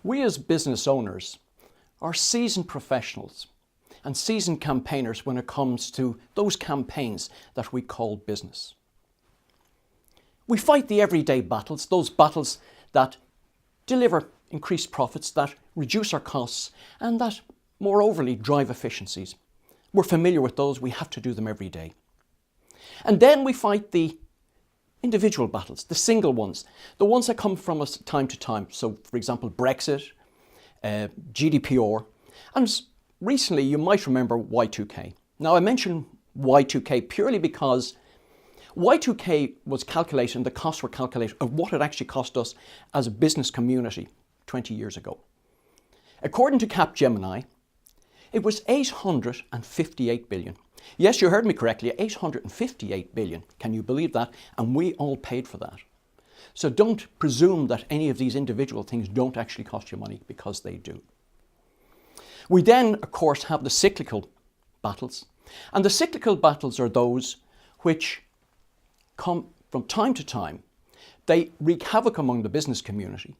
We as business owners are seasoned professionals and seasoned campaigners when it comes to those campaigns that we call business. We fight the everyday battles, those battles that deliver increased profits, that reduce our costs, and that moreoverly drive efficiencies. We're familiar with those, we have to do them every day. And then we fight the individual battles, the single ones, the ones that come from us time to time. So, for example, Brexit, GDPR, and recently you might remember Y2K. Now, I mention Y2K purely because Y2K was calculated, and the costs were calculated of what it actually cost us as a business community 20 years ago. According to Capgemini, it was 858 billion. Yes, you heard me correctly, 858 billion. Can you believe that? And we all paid for that. So don't presume that any of these individual things don't actually cost you money, because they do. We then, of course, have the cyclical battles. And the cyclical battles are those which come from time to time. They wreak havoc among the business community.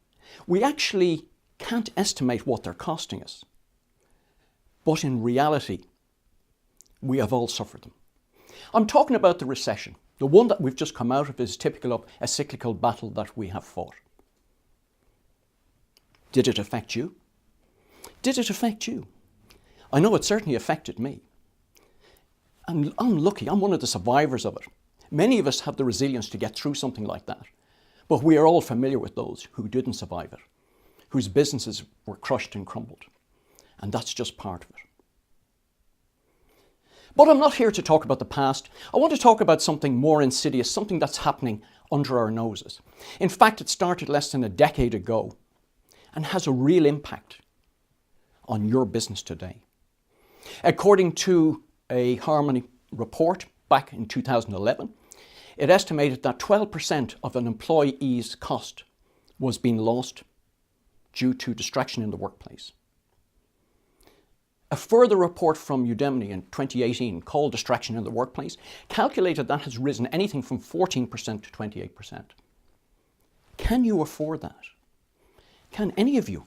We actually can't estimate what they're costing us. But in reality, we have all suffered them. I'm talking about the recession. The one that we've just come out of is typical of a cyclical battle that we have fought. Did it affect you? Did it affect you? I know it certainly affected me. And I'm lucky, I'm one of the survivors of it. Many of us have the resilience to get through something like that. But we are all familiar with those who didn't survive it, whose businesses were crushed and crumbled. And that's just part of it. But I'm not here to talk about the past. I want to talk about something more insidious, something that's happening under our noses. In fact, it started less than a decade ago and has a real impact on your business today. According to a Harmon report back in 2011, it estimated that 12% of an employee's cost was being lost due to distraction in the workplace. A further report from Udemy in 2018 called Distraction in the Workplace calculated that has risen anything from 14% to 28%. Can you afford that? Can any of you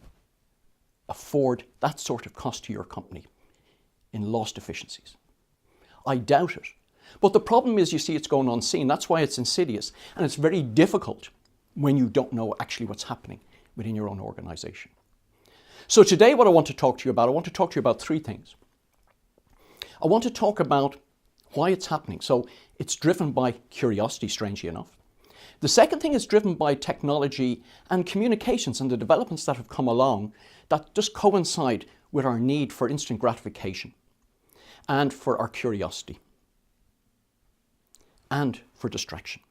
afford that sort of cost to your company in lost efficiencies? I doubt it. But the problem is, you see, it's going unseen. That's why it's insidious. And it's very difficult when you don't know actually what's happening within your own organization. So today what I want to talk to you about three things. I want to talk about why it's happening. So it's driven by curiosity, strangely enough. The second thing is driven by technology and communications and the developments that have come along that just coincide with our need for instant gratification and for our curiosity and for distraction.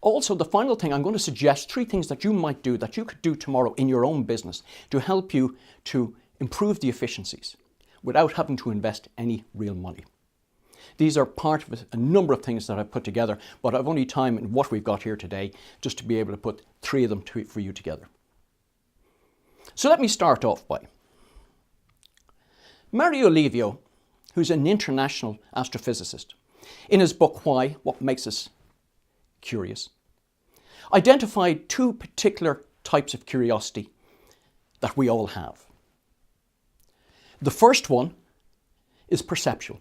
Also, the final thing, I'm going to suggest three things that you might do, that you could do tomorrow in your own business to help you to improve the efficiencies without having to invest any real money. These are part of a number of things that I've put together, but I've only time in what we've got here today just to be able to put three of them for you together. So let me start off by Mario Livio, who's an international astrophysicist, in his book, Why? What Makes Us Curious, identified two particular types of curiosity that we all have. The first one is perceptual.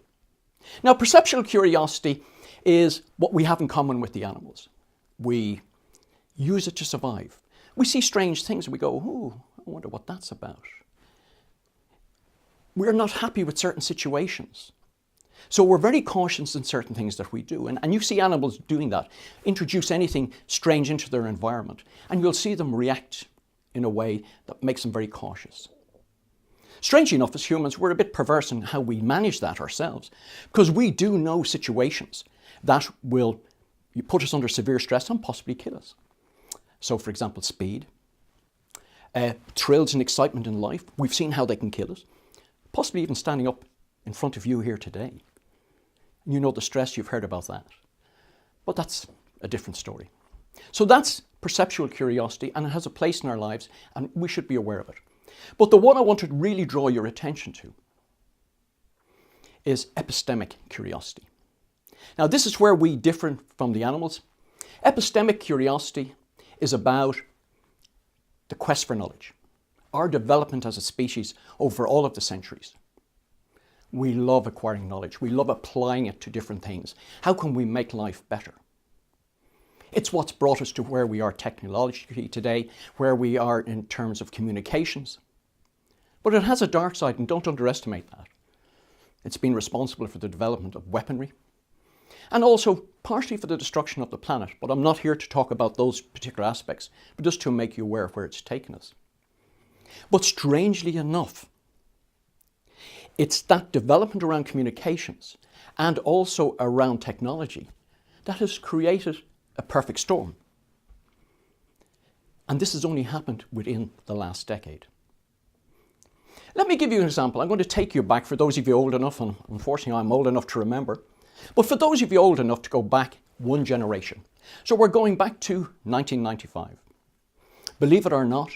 Now, perceptual curiosity is what we have in common with the animals. We use it to survive. We see strange things and we go, "Ooh, I wonder what that's about." We're not happy with certain situations. So we're very cautious in certain things that we do. And you see animals doing that. Introduce anything strange into their environment, and you'll see them react in a way that makes them very cautious. Strangely enough, as humans, we're a bit perverse in how we manage that ourselves, because we do know situations that will put us under severe stress and possibly kill us. So, for example, speed, thrills and excitement in life. We've seen how they can kill us. Possibly even standing up in front of you here today. You know the stress, you've heard about that. But that's a different story. So that's perceptual curiosity, and it has a place in our lives, and we should be aware of it. But the one I want to really draw your attention to is epistemic curiosity. Now, this is where we differ from the animals. Epistemic curiosity is about the quest for knowledge, our development as a species over all of the centuries. We love acquiring knowledge. We love applying it to different things. How can we make life better? It's what's brought us to where we are technologically today, where we are in terms of communications. But it has a dark side, and don't underestimate that. It's been responsible for the development of weaponry, and also partially for the destruction of the planet. But I'm not here to talk about those particular aspects, but just to make you aware of where it's taken us. But strangely enough, it's that development around communications and also around technology that has created a perfect storm. And this has only happened within the last decade. Let me give you an example. I'm going to take you back, for those of you old enough, and unfortunately I'm old enough to remember, but for those of you old enough to go back one generation. So we're going back to 1995. Believe it or not,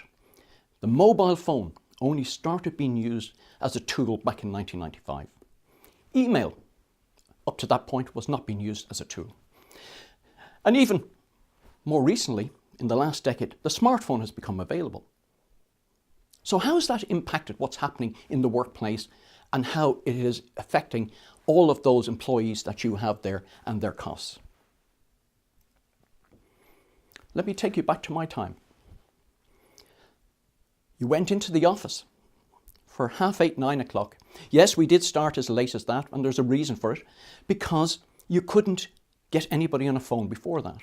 the mobile phone only started being used as a tool back in 1995. Email, up to that point, was not being used as a tool. And even more recently, in the last decade, the smartphone has become available. So how has that impacted what's happening in the workplace and how it is affecting all of those employees that you have there and their costs? Let me take you back to my time. You went into the office for 8:30, 9 o'clock. Yes, we did start as late as that, and there's a reason for it, because you couldn't get anybody on a phone before that.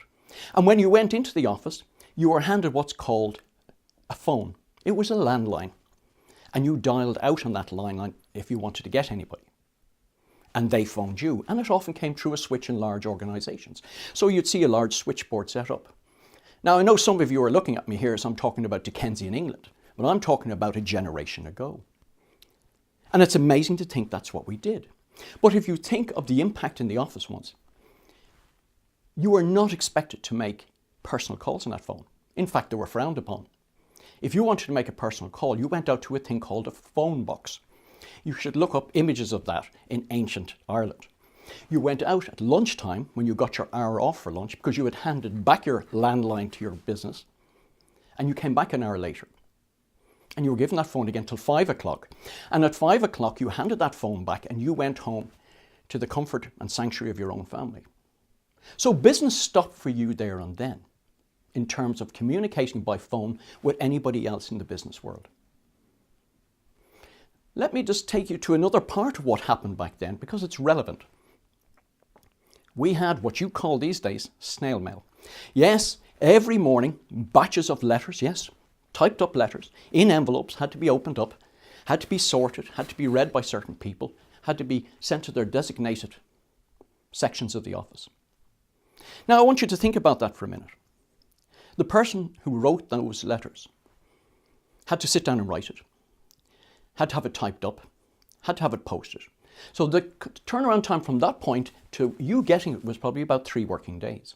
And when you went into the office, you were handed what's called a phone. It was a landline, and you dialed out on that landline if you wanted to get anybody. And they phoned you, and it often came through a switch in large organisations. So you'd see a large switchboard set up. Now, I know some of you are looking at me here as I'm talking about Dickensian England, but I'm talking about a generation ago. And it's amazing to think that's what we did. But if you think of the impact in the office once, you were not expected to make personal calls on that phone. In fact, they were frowned upon. If you wanted to make a personal call, you went out to a thing called a phone box. You should look up images of that in ancient Ireland. You went out at lunchtime when you got your hour off for lunch because you had handed back your landline to your business, and you came back an hour later. And you were given that phone again till 5 o'clock. And at 5 o'clock, you handed that phone back and you went home to the comfort and sanctuary of your own family. So business stopped for you there and then in terms of communicating by phone with anybody else in the business world. Let me just take you to another part of what happened back then because it's relevant. We had what you call these days snail mail. Yes, every morning, batches of letters, yes, typed up letters in envelopes had to be opened up, had to be sorted, had to be read by certain people, had to be sent to their designated sections of the office. Now I want you to think about that for a minute. The person who wrote those letters had to sit down and write it, had to have it typed up, had to have it posted. So the turnaround time from that point to you getting it was probably about 3 working days.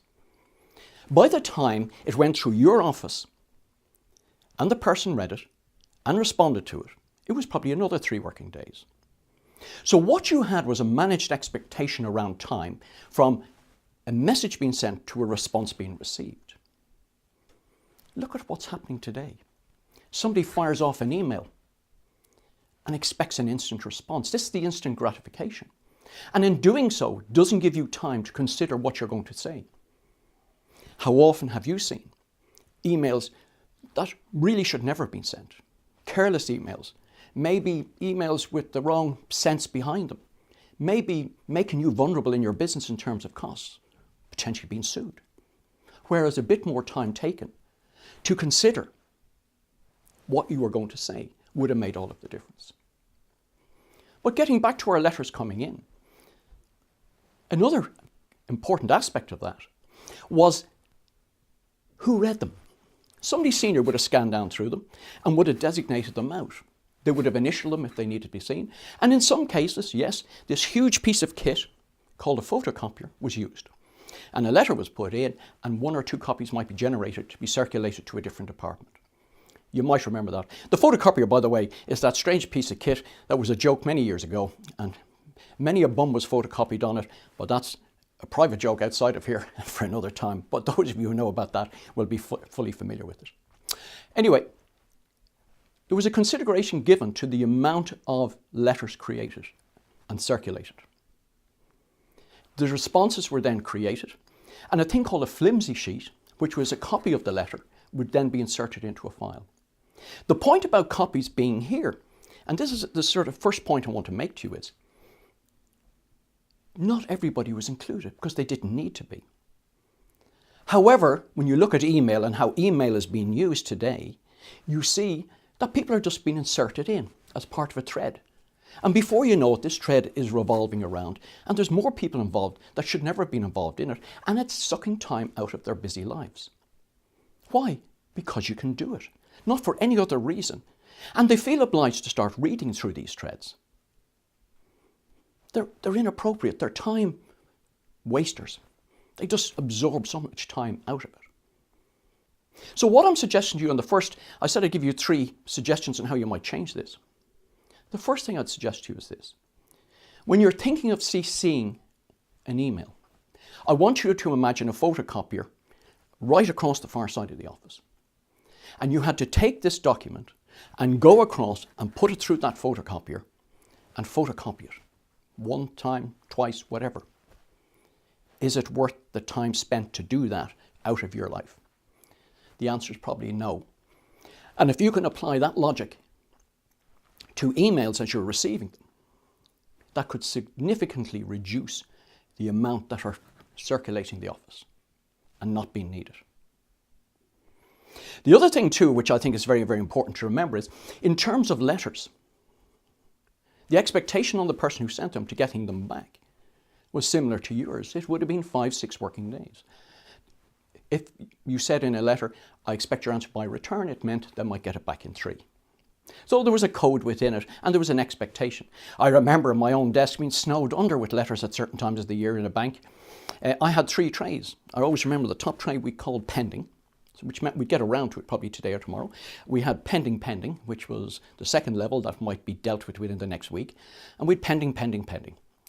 By the time it went through your office and the person read it and responded to it, it was probably another 3 working days. So what you had was a managed expectation around time from a message being sent to a response being received. Look at what's happening today. Somebody fires off an email and expects an instant response. This is the instant gratification. And in doing so, doesn't give you time to consider what you're going to say. How often have you seen emails that really should never have been sent? Careless emails, maybe emails with the wrong sense behind them, maybe making you vulnerable in your business in terms of costs, potentially being sued. Whereas a bit more time taken to consider what you were going to say would have made all of the difference. But getting back to our letters coming in, another important aspect of that was who read them. Somebody senior would have scanned down through them and would have designated them out. They would have initialed them if they needed to be seen. And in some cases, yes, this huge piece of kit called a photocopier was used. And a letter was put in and 1 or 2 copies might be generated to be circulated to a different department. You might remember that. The photocopier, by the way, is that strange piece of kit that was a joke many years ago, and many a bum was photocopied on it, but that's a private joke outside of here for another time. But those of you who know about that will be fully familiar with it. Anyway, there was a consideration given to the amount of letters created and circulated. The responses were then created, and a thing called a flimsy sheet, which was a copy of the letter, would then be inserted into a file. The point about copies being here, and this is the sort of first point I want to make to you, is not everybody was included because they didn't need to be. However, when you look at email and how email is being used today, you see that people are just being inserted in as part of a thread. And before you know it, this thread is revolving around, and there's more people involved that should never have been involved in it, and it's sucking time out of their busy lives. Why? Because you can do it, not for any other reason. And they feel obliged to start reading through these threads. They're inappropriate, they're time wasters. They just absorb so much time out of it. So what I'm suggesting to you on the first, I said I'd give you 3 suggestions on how you might change this. The first thing I'd suggest to you is this. When you're thinking of CCing an email, I want you to imagine a photocopier right across the far side of the office. And you had to take this document and go across and put it through that photocopier and photocopy it. 1 time, twice, whatever. Is it worth the time spent to do that out of your life? The answer is probably no. And if you can apply that logic to emails as you're receiving them, that could significantly reduce the amount that are circulating the office and not being needed. The other thing too, which I think is very, very important to remember, is in terms of letters, the expectation on the person who sent them to getting them back was similar to yours. It would have been 5-6 working days. If you said in a letter, I expect your answer by return, it meant they might get it back in 3. So there was a code within it, and there was an expectation. I remember my own desk being snowed under with letters at certain times of the year in a bank. I had 3 trays. I always remember the top tray we called pending, which meant we'd get around to it probably today or tomorrow. We had pending, which was the second level that might be dealt with within the next week. And we'd pending,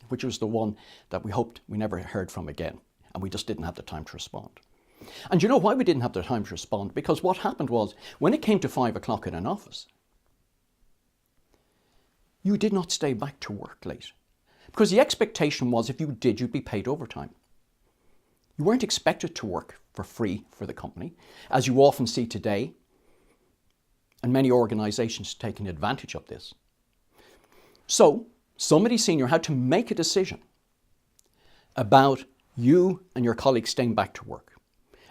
which was the one that we hoped we never heard from again. And we just didn't have the time to respond. And you know why we didn't have the time to respond? Because what happened was, when it came to 5 o'clock in an office, you did not stay back to work late. Because the expectation was if you did, you'd be paid overtime. You weren't expected to work for free for the company, as you often see today, and many organizations taking advantage of this. So, somebody senior had to make a decision about you and your colleagues staying back to work.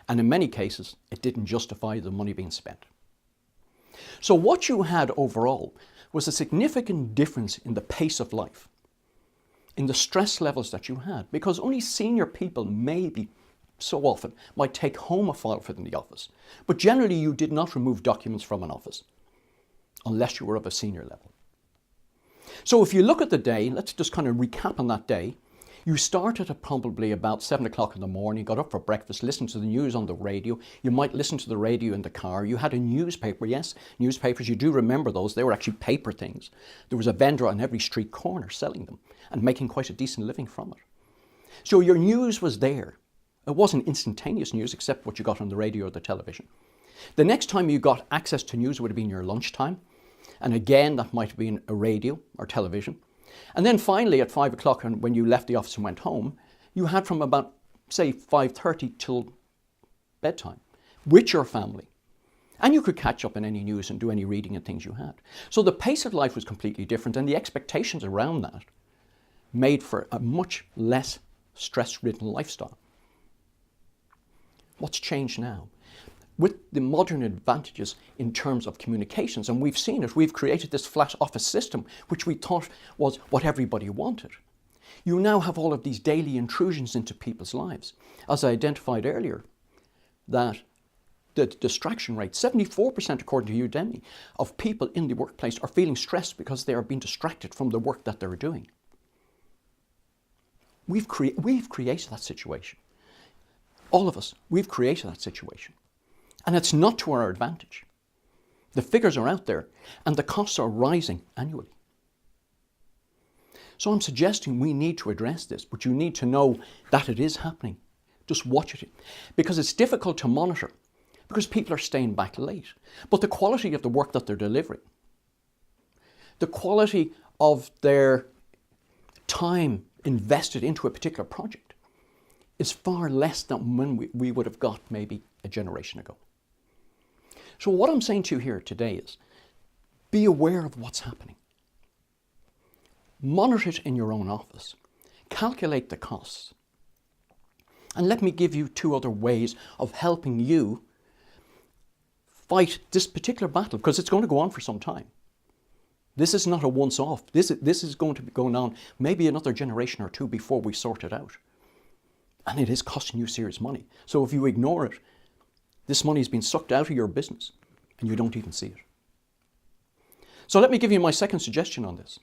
And in many cases, it didn't justify the money being spent. So what you had overall was a significant difference in the pace of life, in the stress levels that you had, because only senior people maybe so often might take home a file from the office. But generally you did not remove documents from an office unless you were of a senior level. So if you look at the day, let's just kind of recap on that day. You started at probably about 7 o'clock in the morning, got up for breakfast, listened to the news on the radio. You might listen to the radio in the car. You had a newspaper, yes, newspapers, you do remember those. They were actually paper things. There was a vendor on every street corner selling them and making quite a decent living from it. So your news was there. It wasn't instantaneous news except what you got on the radio or the television. The next time you got access to news would have been your lunchtime. And again, that might have been a radio or television. And then finally at 5 o'clock, and when you left the office and went home, you had from about, say, 5:30 till bedtime with your family. And you could catch up on any news and do any reading and things you had. So the pace of life was completely different, and the expectations around that made for a much less stress-ridden lifestyle. What's changed now? With the modern advantages in terms of communications, and we've seen it, we've created this flat office system, which we thought was what everybody wanted. You now have all of these daily intrusions into people's lives. As I identified earlier, that the distraction rate, 74% according to Udemy, of people in the workplace are feeling stressed because they are being distracted from the work that they're doing. We've created that situation. All of us, we've created that situation. And it's not to our advantage. The figures are out there and the costs are rising annually. So I'm suggesting we need to address this, but you need to know that it is happening. Just watch it. Because it's difficult to monitor, because people are staying back late. But the quality of the work that they're delivering the quality of their time invested into a particular project is far less than when we would have got maybe a generation ago. So what I'm saying to you here today is, be aware of what's happening. Monitor it in your own office. Calculate the costs. And let me give you 2 other ways of helping you fight this particular battle, because it's going to go on for some time. This is not a once-off. This is going to be going on maybe another generation or 2 before we sort it out. And it is costing you serious money. So if you ignore it, this money is being sucked out of your business and you don't even see it. So let me give you my second suggestion on this.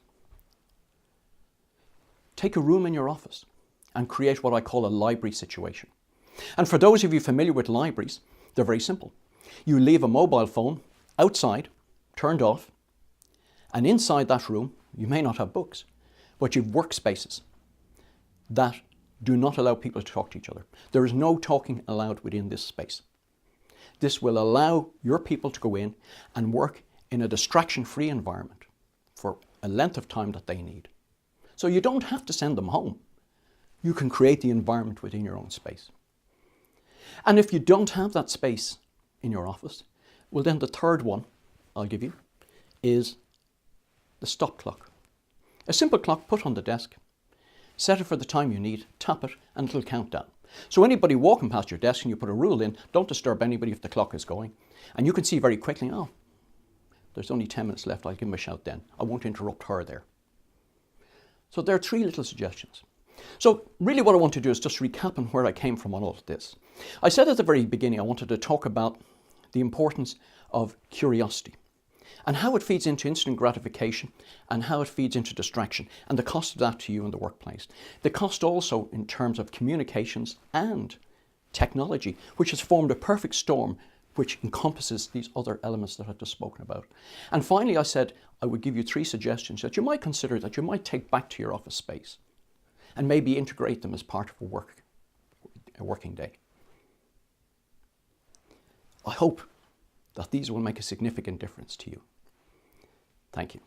Take a room in your office and create what I call a library situation. And for those of you familiar with libraries, they're very simple. You leave a mobile phone outside, turned off, and inside that room, you may not have books, but you've workspaces that do not allow people to talk to each other. There is no talking allowed within this space. This will allow your people to go in and work in a distraction-free environment for a length of time that they need. So you don't have to send them home. You can create the environment within your own space. And if you don't have that space in your office, well then the third one I'll give you is the stop clock. A simple clock put on the desk, set it for the time you need, tap it, and it'll count down. So anybody walking past your desk and you put a rule in, don't disturb anybody if the clock is going. And you can see very quickly, oh, there's only 10 minutes left, I'll give him a shout then. I won't interrupt her there. So there are 3 little suggestions. So really what I want to do is just recap on where I came from on all of this. I said at the very beginning I wanted to talk about the importance of curiosity and how it feeds into instant gratification and how it feeds into distraction and the cost of that to you in the workplace. The cost also in terms of communications and technology, which has formed a perfect storm which encompasses these other elements that I've just spoken about. And finally, I said I would give you 3 suggestions that you might consider, that you might take back to your office space and maybe integrate them as part of a working day. I hope that these will make a significant difference to you. Thank you.